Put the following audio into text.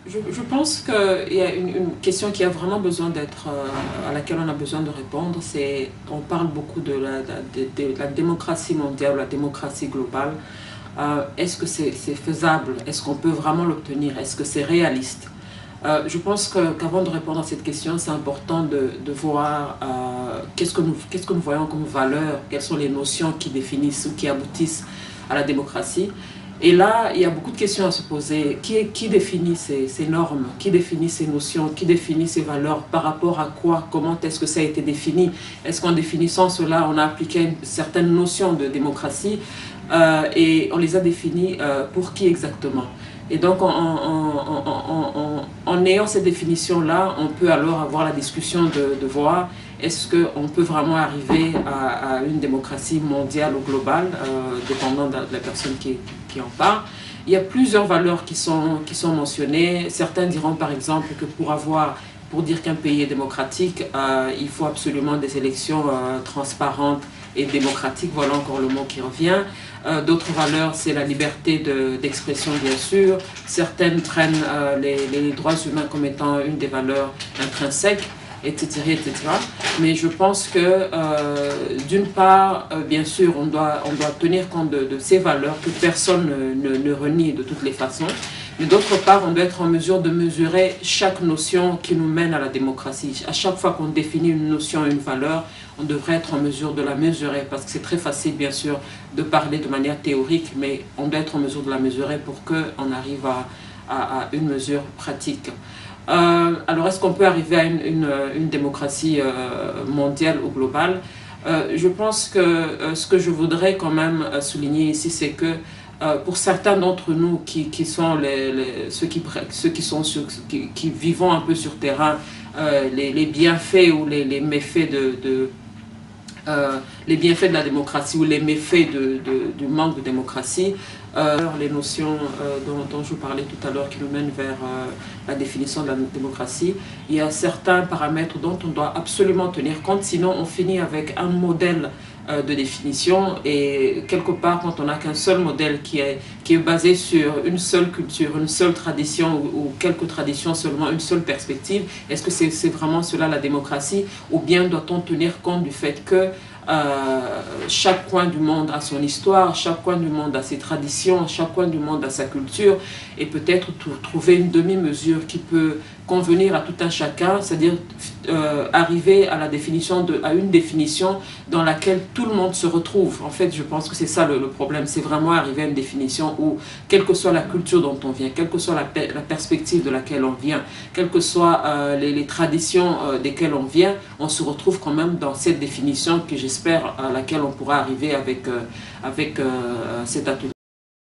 Je pense qu'il y a une question qui a vraiment besoin d'être, à laquelle on a besoin de répondre. C'est, on parle beaucoup de la démocratie mondiale, la démocratie globale. Est-ce que c'est faisable? Est-ce qu'on peut vraiment l'obtenir? Est-ce que c'est réaliste? Je pense qu'avant de répondre à cette question, c'est important de voir qu'est-ce que nous voyons comme valeur, quelles sont les notions qui définissent ou qui aboutissent à la démocratie. Et là, il y a beaucoup de questions à se poser. Qui définit ces normes? Qui définit ces notions? Qui définit ces valeurs? Par rapport à quoi? Comment est-ce que ça a été défini? Est-ce qu'en définissant cela, on a appliqué une certaine notion de démocratie et on les a définies pour qui exactement? Et donc, en ayant cette définition-là, on peut alors avoir la discussion de voir est-ce qu'on peut vraiment arriver à une démocratie mondiale ou globale, dépendant de la personne qui en parle. Il y a plusieurs valeurs qui sont mentionnées. Certains diront par exemple que pour dire qu'un pays est démocratique, il faut absolument des élections transparentes et démocratiques. Voilà encore le mot qui revient. D'autres valeurs, c'est la liberté d'expression, bien sûr. Certaines prennent les droits humains comme étant une des valeurs intrinsèques, etc., etc. Mais je pense que, d'une part, bien sûr, on doit tenir compte de ces valeurs que personne ne renie de toutes les façons. Mais d'autre part, on doit être en mesure de mesurer chaque notion qui nous mène à la démocratie. À chaque fois qu'on définit une notion, une valeur, on devrait être en mesure de la mesurer, parce que c'est très facile, bien sûr, de parler de manière théorique, mais on doit être en mesure de la mesurer pour qu'on arrive à une mesure pratique. Alors, est-ce qu'on peut arriver à une démocratie mondiale ou globale? Je pense que ce que je voudrais quand même souligner ici, c'est que pour certains d'entre nous qui sont ceux qui vivons un peu sur terrain, les bienfaits ou les méfaits les bienfaits de la démocratie ou les méfaits du manque de démocratie, les notions dont je parlais tout à l'heure qui nous mènent vers la définition de la démocratie, il y a certains paramètres dont on doit absolument tenir compte, sinon on finit avec un modèle de définition, et quelque part quand on n'a qu'un seul modèle qui est basé sur une seule culture, une seule tradition ou quelques traditions seulement, une seule perspective, est-ce que c'est vraiment cela la démocratie, ou bien doit-on tenir compte du fait que chaque coin du monde a son histoire, chaque coin du monde a ses traditions, chaque coin du monde a sa culture, et peut-être trouver une demi-mesure qui peut convenir à tout un chacun, c'est-à-dire arriver à à une définition dans laquelle tout le monde se retrouve. En fait, je pense que c'est ça le problème, c'est vraiment arriver à une définition où, quelle que soit la culture dont on vient, quelle que soit la perspective de laquelle on vient, quelles que soient les traditions desquelles on vient, on se retrouve quand même dans cette définition que j'espère à laquelle on pourra arriver avec cet atout.